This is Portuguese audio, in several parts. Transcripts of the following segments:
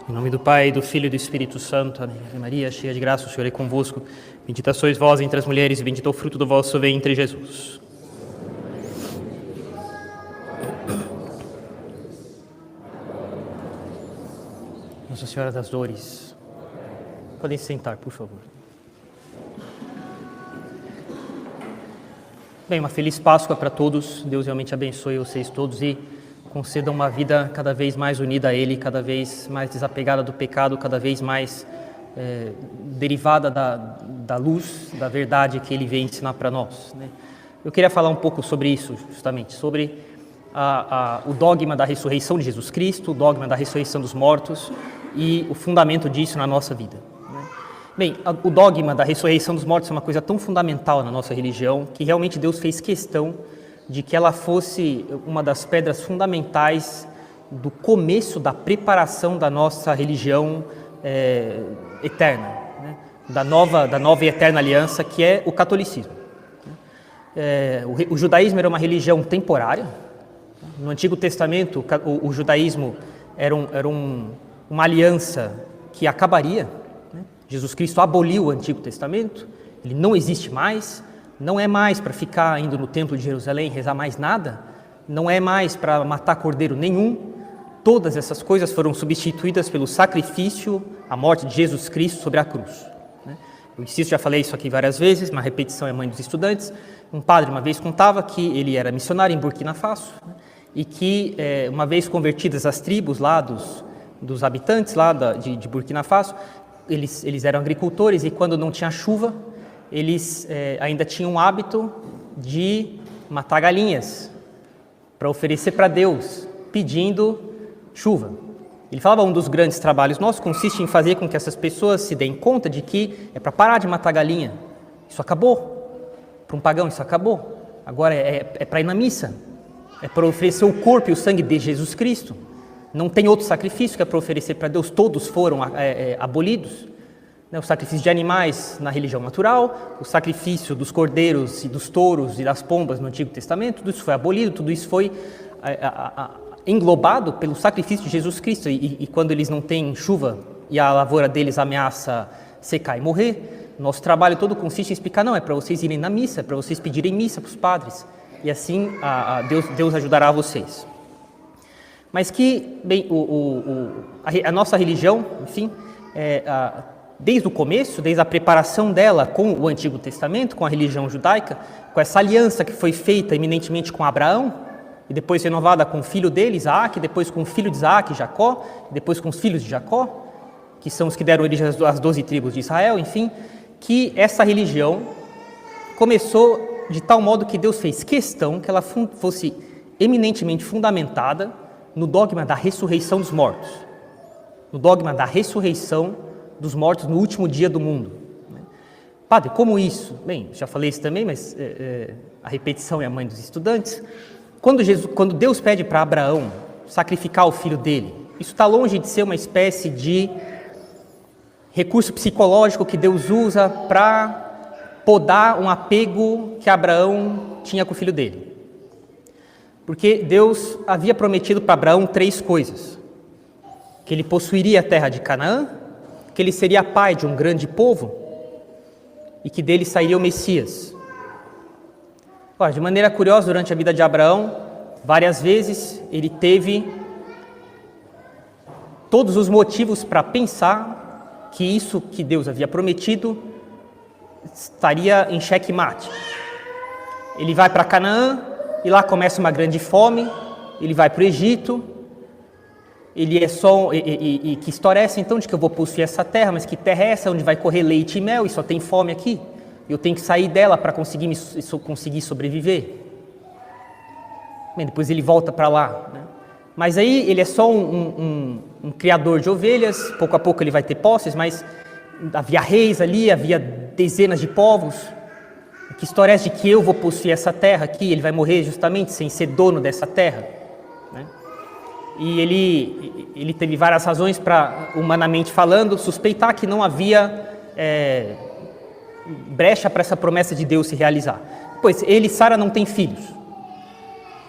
Em nome do Pai, do Filho e do Espírito Santo. Amém. Ave Maria, cheia de graça, o Senhor é convosco. Bendita sois vós entre as mulheres, e bendito é o fruto do vosso ventre, Jesus. Nossa Senhora das Dores. Podem se sentar, por favor. Bem, uma feliz Páscoa para todos. Deus realmente abençoe vocês todos e conceda uma vida cada vez mais unida a Ele, cada vez mais desapegada do pecado, cada vez mais derivada da luz, da verdade que Ele vem ensinar para nós, né? Eu queria falar um pouco sobre isso, justamente, sobre o dogma da ressurreição de Jesus Cristo, o dogma da ressurreição dos mortos e o fundamento disso na nossa vida, né? Bem, o dogma da ressurreição dos mortos é uma coisa tão fundamental na nossa religião que realmente Deus fez questão de que ela fosse uma das pedras fundamentais do começo da preparação da nossa religião eterna, né? da nova e eterna aliança, que é o catolicismo. O judaísmo era uma religião temporária. No Antigo Testamento, o judaísmo era uma aliança que acabaria, né? Jesus Cristo aboliu o Antigo Testamento, ele não existe mais. Não é mais para ficar indo no templo de Jerusalém rezar mais nada, não é mais para matar cordeiro nenhum. Todas essas coisas foram substituídas pelo sacrifício, a morte de Jesus Cristo sobre a cruz, né? Eu insisto, já falei isso aqui várias vezes, uma repetição é mãe dos estudantes. Um padre uma vez contava que ele era missionário em Burkina Faso, né? E que uma vez convertidas as tribos lá dos habitantes lá de Burkina Faso, eles eram agricultores e quando não tinha chuva, eles ainda tinham o hábito de matar galinhas para oferecer para Deus, pedindo chuva. Ele falava, um dos grandes trabalhos nossos consiste em fazer com que essas pessoas se deem conta de que é para parar de matar galinha. Isso acabou. Para um pagão isso acabou. Agora é para ir na missa. É para oferecer o corpo e o sangue de Jesus Cristo. Não tem outro sacrifício que é para oferecer para Deus. Todos foram abolidos. O sacrifício de animais na religião natural, o sacrifício dos cordeiros e dos touros e das pombas no Antigo Testamento, tudo isso foi abolido, tudo isso foi englobado pelo sacrifício de Jesus Cristo. E quando eles não têm chuva e a lavoura deles ameaça secar e morrer, nosso trabalho todo consiste em explicar, não, é para vocês irem na missa, é para vocês pedirem missa para os padres, e assim Deus ajudará vocês. Mas que, bem, a nossa religião, enfim, desde o começo, desde a preparação dela com o Antigo Testamento, com a religião judaica, com essa aliança que foi feita eminentemente com Abraão, e depois renovada com o filho dele, Isaac, depois com o filho de Isaac, Jacó, depois com os filhos de Jacó, que são os que deram origem às 12 tribos de Israel, enfim, que essa religião começou de tal modo que Deus fez questão que ela fosse eminentemente fundamentada no dogma da ressurreição dos mortos, no dogma da ressurreição dos mortos no último dia do mundo. Padre, como isso? Bem, já falei isso também, mas a repetição é a mãe dos estudantes. Quando Deus pede para Abraão sacrificar o filho dele, isso está longe de ser uma espécie de recurso psicológico que Deus usa para podar um apego que Abraão tinha com o filho dele. Porque Deus havia prometido para Abraão 3 coisas: que ele possuiria a terra de Canaã, que ele seria pai de um grande povo e que dele sairia o Messias. De maneira curiosa, durante a vida de Abraão, várias vezes ele teve todos os motivos para pensar que isso que Deus havia prometido estaria em xeque-mate. Ele vai para Canaã e lá começa uma grande fome, ele vai para o Egito. Ele é só, e que história é essa então de que eu vou possuir essa terra, mas que terra é essa onde vai correr leite e mel e só tem fome aqui? Eu tenho que sair dela para conseguir sobreviver. Bem, depois ele volta para lá, né? Mas aí ele é só um criador de ovelhas, pouco a pouco ele vai ter posses, mas havia reis ali, havia dezenas de povos. Que história é essa de que eu vou possuir essa terra aqui? Ele vai morrer justamente sem ser dono dessa terra, né? E ele teve várias razões para, humanamente falando, suspeitar que não havia brecha para essa promessa de Deus se realizar. Pois ele e Sara não têm filhos.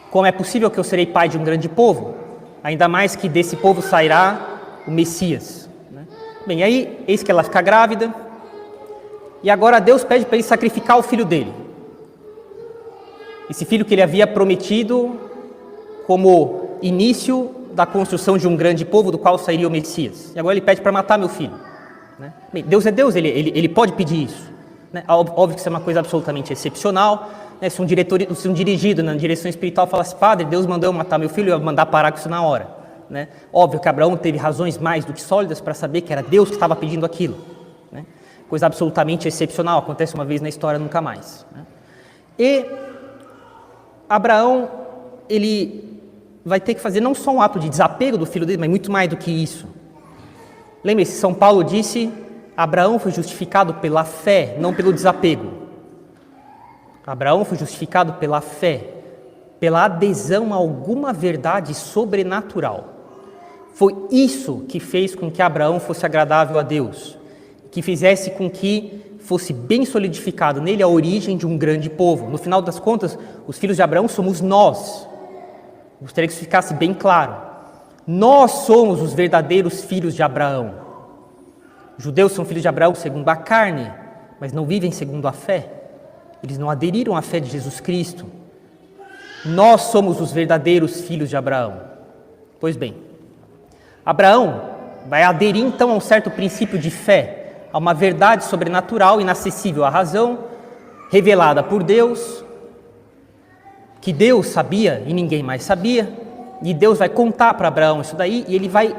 Como é possível que eu serei pai de um grande povo? Ainda mais que desse povo sairá o Messias. Né? Bem, aí, eis que ela fica grávida, e agora Deus pede para ele sacrificar o filho dele. Esse filho que ele havia prometido como início da construção de um grande povo, do qual sairia o Messias. E agora ele pede para matar meu filho. Né? Bem, Deus é Deus, ele pode pedir isso. Né? Óbvio que isso é uma coisa absolutamente excepcional. Né? Se um dirigido na direção espiritual falasse, padre, Deus mandou eu matar meu filho, eu ia mandar parar com isso na hora. Né? Óbvio que Abraão teve razões mais do que sólidas para saber que era Deus que estava pedindo aquilo. Né? Coisa absolutamente excepcional, acontece uma vez na história, nunca mais. Né? E Abraão, ele vai ter que fazer não só um ato de desapego do filho dele, mas muito mais do que isso. Lembre-se, São Paulo disse, Abraão foi justificado pela fé, não pelo desapego. Abraão foi justificado pela fé, pela adesão a alguma verdade sobrenatural. Foi isso que fez com que Abraão fosse agradável a Deus, que fizesse com que fosse bem solidificado nele a origem de um grande povo. No final das contas, os filhos de Abraão somos nós. Gostaria que isso ficasse bem claro. Nós somos os verdadeiros filhos de Abraão. Os judeus são filhos de Abraão segundo a carne, mas não vivem segundo a fé. Eles não aderiram à fé de Jesus Cristo. Nós somos os verdadeiros filhos de Abraão. Pois bem, Abraão vai aderir então a um certo princípio de fé, a uma verdade sobrenatural, inacessível à razão, revelada por Deus, que Deus sabia e ninguém mais sabia, e Deus vai contar para Abraão isso daí, e ele vai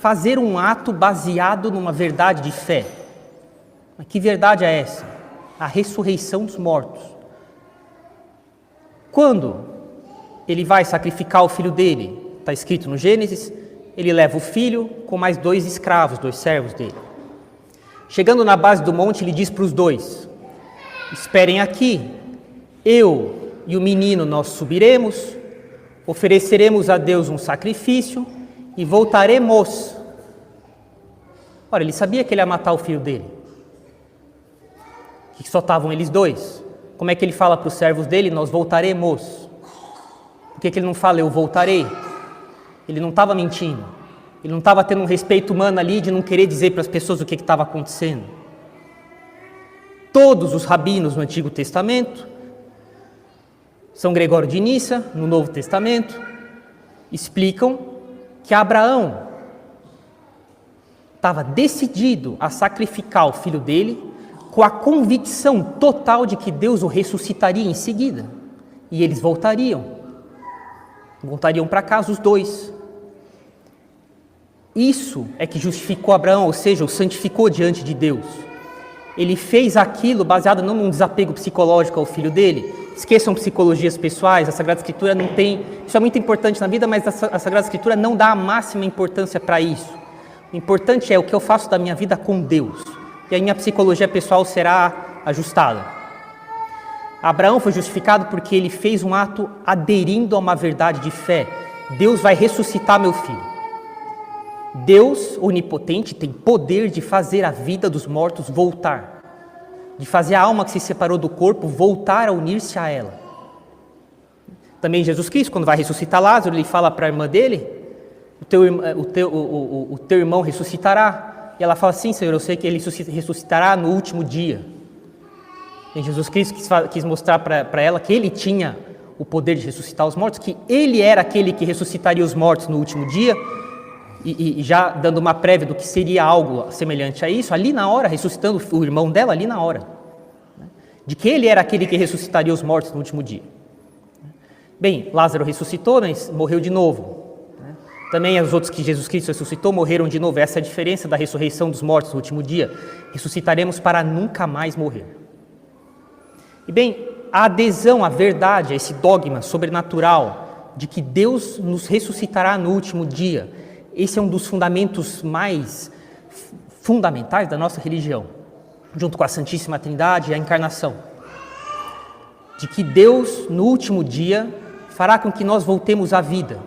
fazer um ato baseado numa verdade de fé. Mas que verdade é essa? A ressurreição dos mortos. Quando ele vai sacrificar o filho dele, está escrito no Gênesis, ele leva o filho com mais 2 escravos, 2 servos dele. Chegando na base do monte, ele diz para os 2, esperem aqui, eu e o menino nós subiremos, ofereceremos a Deus um sacrifício e voltaremos. Ora, ele sabia que ele ia matar o filho dele, que só estavam eles 2. Como é que ele fala para os servos dele, nós voltaremos? Por que ele não fala, eu voltarei? Ele não estava mentindo. Ele não estava tendo um respeito humano ali de não querer dizer para as pessoas o que estava acontecendo. Todos os rabinos no Antigo Testamento, São Gregório de Nissa, no Novo Testamento, explicam que Abraão estava decidido a sacrificar o filho dele com a convicção total de que Deus o ressuscitaria em seguida. E eles voltariam para casa os 2. Isso é que justificou Abraão, ou seja, o santificou diante de Deus. Ele fez aquilo baseado não num desapego psicológico ao filho dele. Esqueçam psicologias pessoais, a Sagrada Escritura não tem... Isso é muito importante na vida, mas a Sagrada Escritura não dá a máxima importância para isso. O importante é o que eu faço da minha vida com Deus. E a minha psicologia pessoal será ajustada. Abraão foi justificado porque ele fez um ato aderindo a uma verdade de fé. Deus vai ressuscitar meu filho. Deus, onipotente, tem poder de fazer a vida dos mortos voltar, de fazer a alma que se separou do corpo voltar a unir-se a ela. Também Jesus Cristo, quando vai ressuscitar Lázaro, ele fala para a irmã dele, o teu irmão ressuscitará. E ela fala assim, Senhor, eu sei que ele ressuscitará no último dia. E Jesus Cristo quis mostrar para ela que ele tinha o poder de ressuscitar os mortos, que ele era aquele que ressuscitaria os mortos no último dia. E já dando uma prévia do que seria algo semelhante a isso, ali na hora, ressuscitando o irmão dela ali na hora, né? De que ele era aquele que ressuscitaria os mortos no último dia. Bem, Lázaro ressuscitou, mas morreu de novo, né? Também os outros que Jesus Cristo ressuscitou morreram de novo. Essa é a diferença da ressurreição dos mortos no último dia. Ressuscitaremos para nunca mais morrer. E bem, a adesão à verdade, a esse dogma sobrenatural de que Deus nos ressuscitará no último dia, esse é um dos fundamentos mais fundamentais da nossa religião, junto com a Santíssima Trindade e a encarnação. De que Deus, no último dia, fará com que nós voltemos à vida,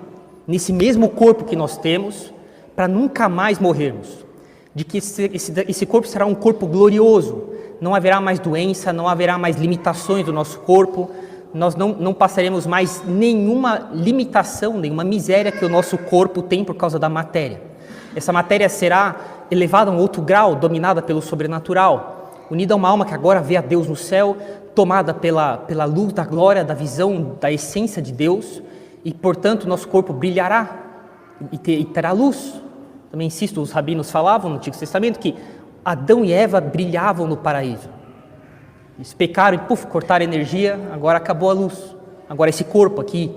nesse mesmo corpo que nós temos, para nunca mais morrermos. De que esse corpo será um corpo glorioso, não haverá mais doença, não haverá mais limitações do nosso corpo, nós não passaremos mais nenhuma limitação, nenhuma miséria que o nosso corpo tem por causa da matéria. essa matéria será elevada a um outro grau, dominada pelo sobrenatural, unida a uma alma que agora vê a Deus no céu, tomada pela luz da glória, da visão, da essência de Deus, e, portanto, nosso corpo brilhará e terá luz. Também insisto, os rabinos falavam no Antigo Testamento que Adão e Eva brilhavam no paraíso. Eles pecaram e, cortaram energia, agora acabou a luz. Agora esse corpo aqui,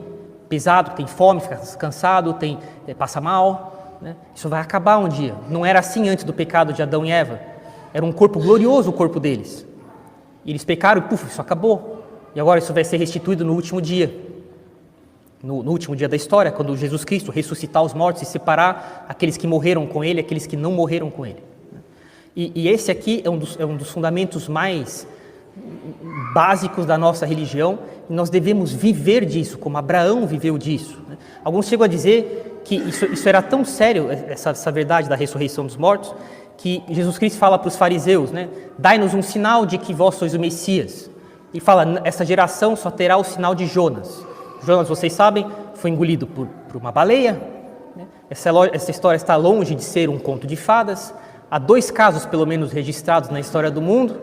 pesado, tem fome, fica cansado, passa mal, né? Isso vai acabar um dia. Não era assim antes do pecado de Adão e Eva. Era um corpo glorioso, o corpo deles. E eles pecaram e, isso acabou. E agora isso vai ser restituído no último dia. No último dia da história, quando Jesus Cristo ressuscitar os mortos e separar aqueles que morreram com Ele, aqueles que não morreram com Ele. E esse aqui é um dos fundamentos mais básicos da nossa religião, e nós devemos viver disso, como Abraão viveu disso. Alguns chegam a dizer que isso era tão sério, essa verdade da ressurreição dos mortos, que Jesus Cristo fala para os fariseus, né? Dai-nos um sinal de que vós sois o Messias. E fala, essa geração só terá o sinal de Jonas. Jonas, vocês sabem, foi engolido por uma baleia. Né? Essa história está longe de ser um conto de fadas. Há 2 casos, pelo menos, registrados na história do mundo,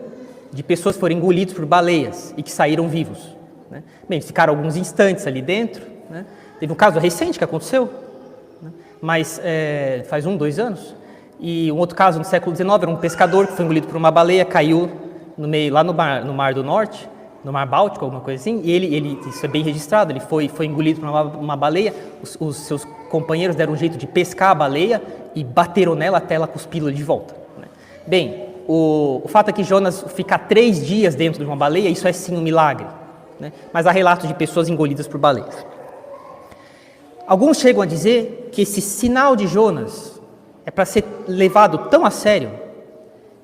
de pessoas que foram engolidas por baleias e que saíram vivos. Né? Bem, ficaram alguns instantes ali dentro. Né? Teve um caso recente que aconteceu, né? Mas faz 2 anos. E um outro caso no século XIX, era um pescador que foi engolido por uma baleia, caiu no meio, lá no Mar do Norte, no Mar Báltico, alguma coisa assim, e ele isso é bem registrado, ele foi engolido por uma baleia, os seus companheiros deram um jeito de pescar a baleia e bateram nela até ela cuspí-la de volta. Né? Bem, o fato é que Jonas fica 3 dias dentro de uma baleia, isso é sim um milagre, né? Mas há relatos de pessoas engolidas por baleias. Alguns chegam a dizer que esse sinal de Jonas é para ser levado tão a sério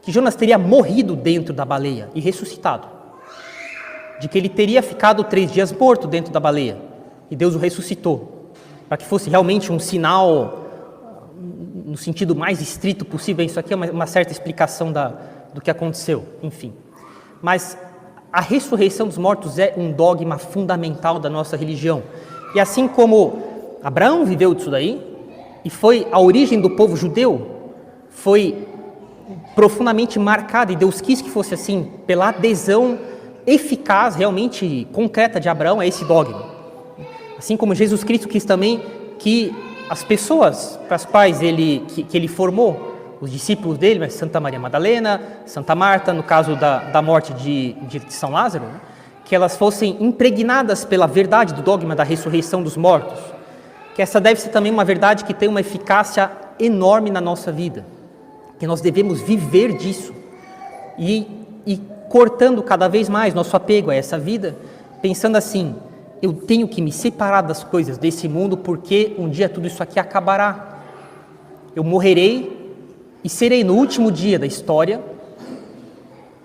que Jonas teria morrido dentro da baleia e ressuscitado. De que ele teria ficado 3 dias morto dentro da baleia e Deus o ressuscitou, para que fosse realmente um sinal no sentido mais estrito possível. Isso aqui é uma certa explicação do que aconteceu, enfim. Mas a ressurreição dos mortos é um dogma fundamental da nossa religião. E assim como Abraão viveu disso daí, e foi a origem do povo judeu, foi profundamente marcada, e Deus quis que fosse assim, pela adesão eficaz, realmente concreta de Abraão a esse dogma. Assim como Jesus Cristo quis também que as pessoas para as quais que ele formou, os discípulos dele, mas Santa Maria Madalena, Santa Marta, no caso da morte de São Lázaro, né, que elas fossem impregnadas pela verdade do dogma da ressurreição dos mortos, que essa deve ser também uma verdade que tem uma eficácia enorme na nossa vida, que nós devemos viver disso e cortando cada vez mais nosso apego a essa vida, pensando assim, eu tenho que me separar das coisas desse mundo porque um dia tudo isso aqui acabará. Eu morrerei e serei no último dia da história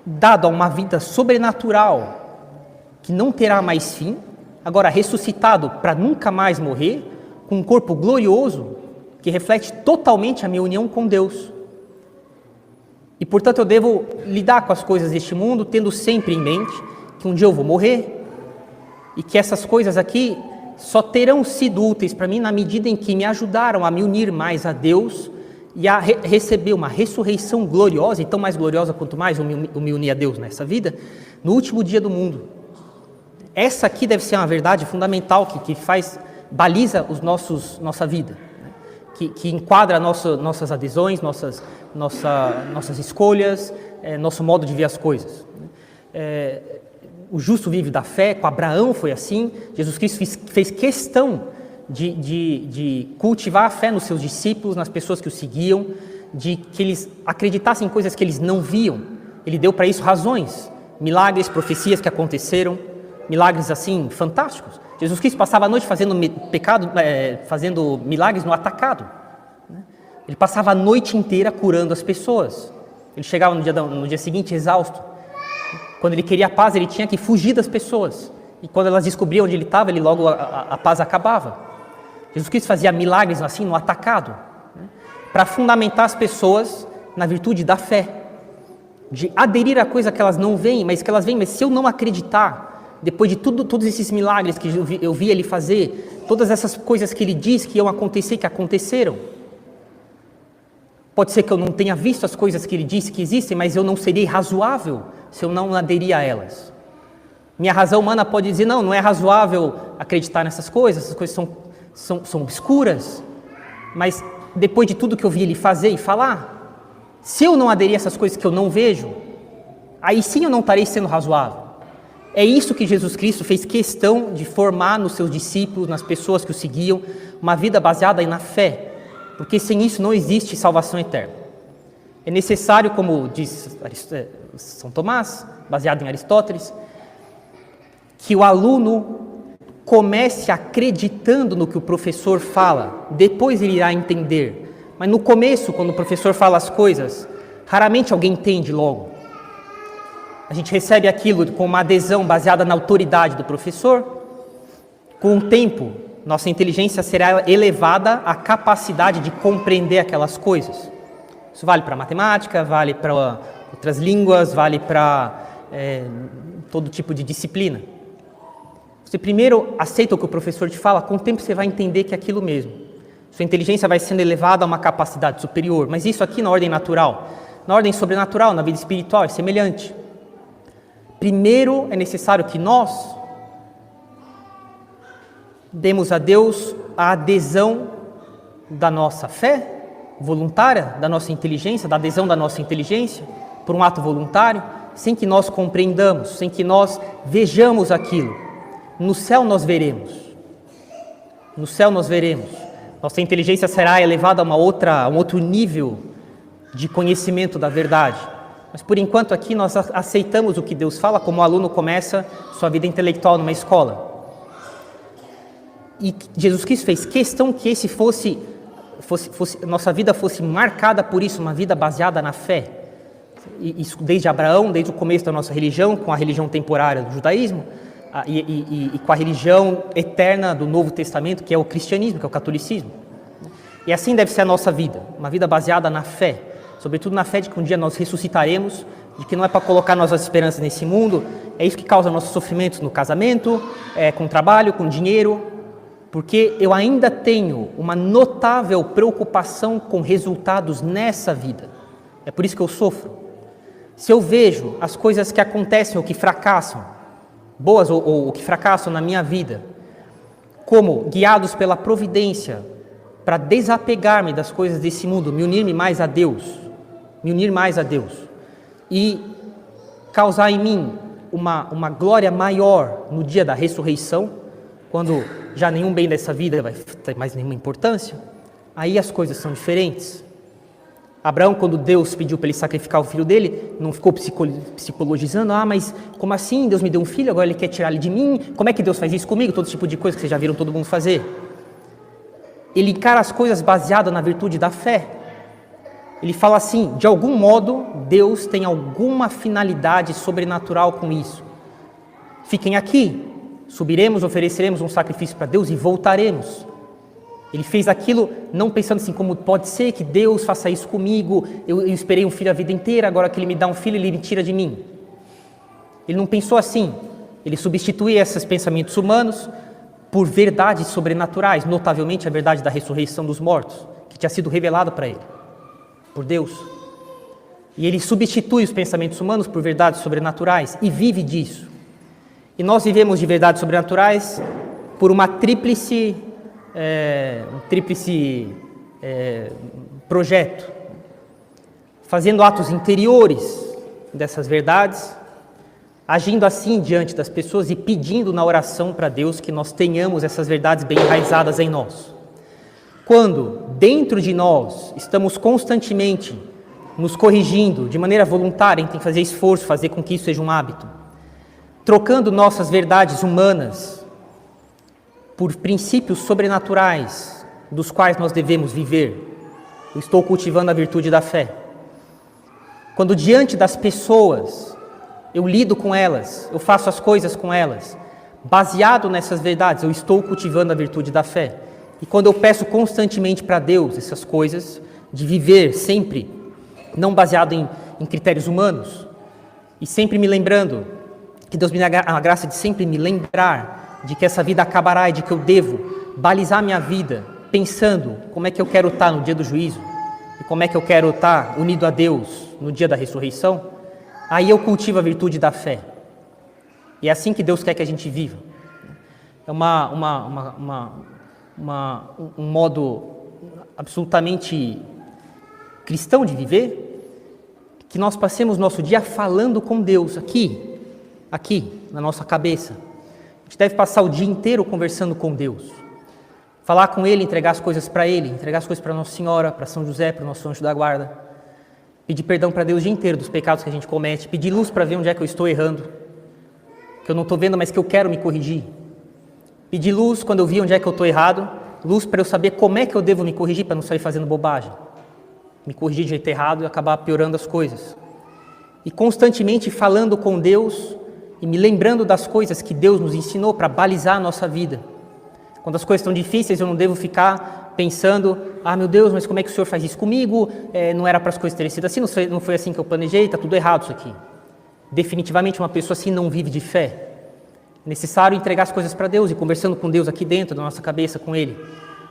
dado a uma vida sobrenatural que não terá mais fim, agora ressuscitado para nunca mais morrer, com um corpo glorioso que reflete totalmente a minha união com Deus. E, portanto, eu devo lidar com as coisas deste mundo, tendo sempre em mente que um dia eu vou morrer e que essas coisas aqui só terão sido úteis para mim na medida em que me ajudaram a me unir mais a Deus e a receber uma ressurreição gloriosa, e tão mais gloriosa quanto mais eu me unir a Deus nessa vida, no último dia do mundo. Essa aqui deve ser uma verdade fundamental que baliza nossa vida, né? que enquadra nossas adesões, nossas escolhas, nosso modo de ver as coisas. O justo vive da fé, com Abraão foi assim. Jesus Cristo fez questão de cultivar a fé nos seus discípulos, nas pessoas que o seguiam, de que eles acreditassem em coisas que eles não viam. Ele deu para isso razões, milagres, profecias que aconteceram, milagres assim fantásticos. Jesus Cristo passava a noite fazendo milagres no atacado. Ele passava a noite inteira curando as pessoas. Ele chegava no dia seguinte exausto. Quando ele queria paz, ele tinha que fugir das pessoas. E quando elas descobriam onde ele estava, logo a paz acabava. Jesus Cristo fazia milagres assim no atacado, né, para fundamentar as pessoas na virtude da fé, de aderir a coisa que elas não veem, mas que elas veem, mas se eu não acreditar, depois de todos esses milagres que eu vi ele fazer, todas essas coisas que ele diz que iam acontecer, que aconteceram, Pode ser que eu não tenha visto as coisas que ele disse que existem, mas eu não serei razoável se eu não aderir a elas. Minha razão humana pode dizer, não é razoável acreditar nessas coisas, essas coisas são obscuras. Mas depois de tudo que eu vi ele fazer e falar, se eu não aderir a essas coisas que eu não vejo, aí sim eu não estarei sendo razoável. É isso que Jesus Cristo fez questão de formar nos seus discípulos, nas pessoas que o seguiam, uma vida baseada na fé, porque sem isso não existe salvação eterna. É necessário, como diz São Tomás, baseado em Aristóteles, que o aluno comece acreditando no que o professor fala, depois ele irá entender. Mas no começo, quando o professor fala as coisas, raramente alguém entende logo. A gente recebe aquilo com uma adesão baseada na autoridade do professor. Com o tempo, nossa inteligência será elevada à capacidade de compreender aquelas coisas. Isso vale para matemática, vale para outras línguas, vale para todo tipo de disciplina. Você primeiro aceita o que o professor te fala, com o tempo você vai entender que é aquilo mesmo. Sua inteligência vai sendo elevada a uma capacidade superior, mas isso aqui na ordem natural. Na ordem sobrenatural, na vida espiritual, é semelhante. Primeiro é necessário que nós demos a Deus a adesão da nossa fé voluntária, da nossa inteligência, da adesão da nossa inteligência, por um ato voluntário, sem que nós compreendamos, sem que nós vejamos aquilo. No céu nós veremos. No céu nós veremos. Nossa inteligência será elevada a um outro nível de conhecimento da verdade. Mas por enquanto aqui nós aceitamos o que Deus fala, como o aluno começa sua vida intelectual numa escola. E Jesus Cristo fez questão que esse nossa vida fosse marcada por isso, uma vida baseada na fé. Isso desde Abraão, desde o começo da nossa religião, com a religião temporária do judaísmo, e com a religião eterna do Novo Testamento, que é o cristianismo, que é o catolicismo. E assim deve ser a nossa vida, uma vida baseada na fé, sobretudo na fé de que um dia nós ressuscitaremos, de que não é para colocar nossas esperanças nesse mundo, é isso que causa nossos sofrimentos no casamento, com o trabalho, com o dinheiro, porque eu ainda tenho uma notável preocupação com resultados nessa vida. É por isso que eu sofro. Se eu vejo as coisas que acontecem ou que fracassam, boas ou que fracassam na minha vida, como guiados pela providência, para desapegar-me das coisas desse mundo, me unir mais a Deus, e causar em mim uma glória maior no dia da ressurreição, quando já nenhum bem dessa vida vai ter mais nenhuma importância, aí as coisas são diferentes. Abraão, quando Deus pediu para ele sacrificar o filho dele, não ficou psicologizando, mas como assim? Deus me deu um filho, agora ele quer tirar ele de mim, como é que Deus faz isso comigo? Todo tipo de coisa que vocês já viram todo mundo fazer. Ele encara as coisas baseado na virtude da fé. Ele fala assim, de algum modo, Deus tem alguma finalidade sobrenatural com isso. Fiquem aqui, subiremos, ofereceremos um sacrifício para Deus e voltaremos. Ele fez aquilo não pensando assim, como pode ser que Deus faça isso comigo, eu esperei um filho a vida inteira, agora que ele me dá um filho, ele me tira de mim. Ele não pensou assim, ele substitui esses pensamentos humanos por verdades sobrenaturais, notavelmente a verdade da ressurreição dos mortos, que tinha sido revelada para ele, por Deus. E ele substitui os pensamentos humanos por verdades sobrenaturais e vive disso. E nós vivemos de verdades sobrenaturais por uma tríplice projeto, fazendo atos interiores dessas verdades, agindo assim diante das pessoas e pedindo na oração para Deus que nós tenhamos essas verdades bem enraizadas em nós. Quando dentro de nós estamos constantemente nos corrigindo de maneira voluntária, em fazer esforço, fazer com que isso seja um hábito, trocando nossas verdades humanas por princípios sobrenaturais dos quais nós devemos viver, eu estou cultivando a virtude da fé. Quando diante das pessoas eu lido com elas, eu faço as coisas com elas, baseado nessas verdades, eu estou cultivando a virtude da fé. E quando eu peço constantemente para Deus essas coisas, de viver sempre, não baseado em critérios humanos, e sempre me lembrando, que Deus me dá a graça de sempre me lembrar de que essa vida acabará e de que eu devo balizar minha vida pensando como é que eu quero estar no dia do juízo, e como é que eu quero estar unido a Deus no dia da ressurreição, aí eu cultivo a virtude da fé. E é assim que Deus quer que a gente viva. É um modo absolutamente cristão de viver, que nós passemos nosso dia falando com Deus, aqui, na nossa cabeça. A gente deve passar o dia inteiro conversando com Deus. Falar com Ele, entregar as coisas para Ele, entregar as coisas para Nossa Senhora, para São José, para o nosso anjo da guarda. Pedir perdão para Deus o dia inteiro dos pecados que a gente comete. Pedir luz para ver onde é que eu estou errando, que eu não estou vendo, mas que eu quero me corrigir. Pedir luz quando eu vi onde é que eu estou errado, luz para eu saber como é que eu devo me corrigir para não sair fazendo bobagem. Me corrigir de jeito errado e acabar piorando as coisas. E constantemente falando com Deus e me lembrando das coisas que Deus nos ensinou para balizar a nossa vida. Quando as coisas estão difíceis, eu não devo ficar pensando, meu Deus, mas como é que o Senhor faz isso comigo? Não era para as coisas terem sido assim, não foi assim que eu planejei, está tudo errado isso aqui. Definitivamente uma pessoa assim não vive de fé. É necessário entregar as coisas para Deus e conversando com Deus aqui dentro da nossa cabeça com Ele.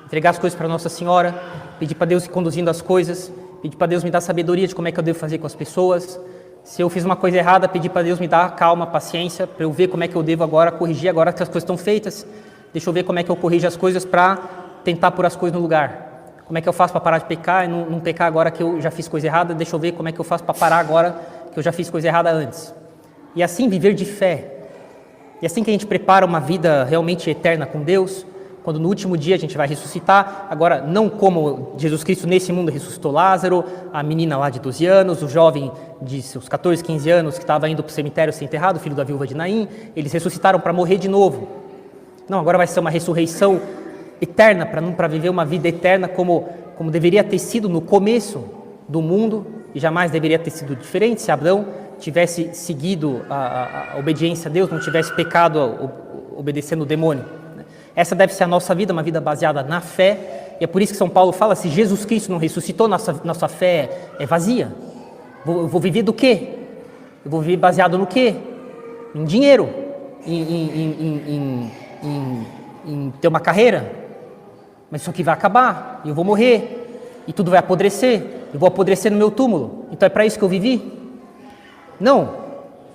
Entregar as coisas para Nossa Senhora, pedir para Deus ir conduzindo as coisas, pedir para Deus me dar sabedoria de como é que eu devo fazer com as pessoas. Se eu fiz uma coisa errada, pedir para Deus me dar calma, paciência, para eu ver como é que eu devo agora corrigir, agora que as coisas estão feitas. Deixa eu ver como é que eu corrijo as coisas para tentar pôr as coisas no lugar. Como é que eu faço para parar de pecar e não pecar agora que eu já fiz coisa errada? Deixa eu ver como é que eu faço para parar agora que eu já fiz coisa errada antes. E assim viver de fé. E assim que a gente prepara uma vida realmente eterna com Deus, quando no último dia a gente vai ressuscitar, agora não como Jesus Cristo nesse mundo ressuscitou Lázaro, a menina lá de 12 anos, o jovem de seus 14, 15 anos que estava indo para o cemitério ser enterrado, filho da viúva de Naim, eles ressuscitaram para morrer de novo. Não, agora vai ser uma ressurreição eterna, para viver uma vida eterna como deveria ter sido no começo do mundo, e jamais deveria ter sido diferente se Abraão tivesse seguido a obediência a Deus, não tivesse pecado obedecendo o demônio. Essa deve ser a nossa vida, uma vida baseada na fé, e é por isso que São Paulo fala, se Jesus Cristo não ressuscitou, nossa fé é vazia. Eu vou viver do quê? Eu vou viver baseado no quê? Em dinheiro, em ter uma carreira, mas isso aqui vai acabar, e eu vou morrer, e tudo vai apodrecer, eu vou apodrecer no meu túmulo, então é para isso que eu vivi? Não,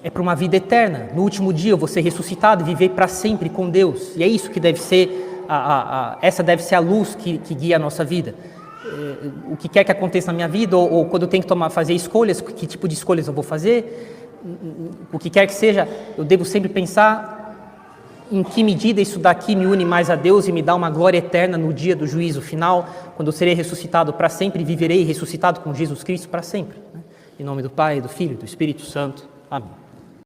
é para uma vida eterna, no último dia eu vou ser ressuscitado e viver para sempre com Deus, e é isso que deve ser, essa deve ser a luz que guia a nossa vida. O que quer que aconteça na minha vida, ou quando eu tenho que fazer escolhas, que tipo de escolhas eu vou fazer, o que quer que seja, eu devo sempre pensar em que medida isso daqui me une mais a Deus e me dá uma glória eterna no dia do juízo final, quando eu serei ressuscitado para sempre e viverei ressuscitado com Jesus Cristo para sempre. Em nome do Pai, do Filho e do Espírito Santo. Amém.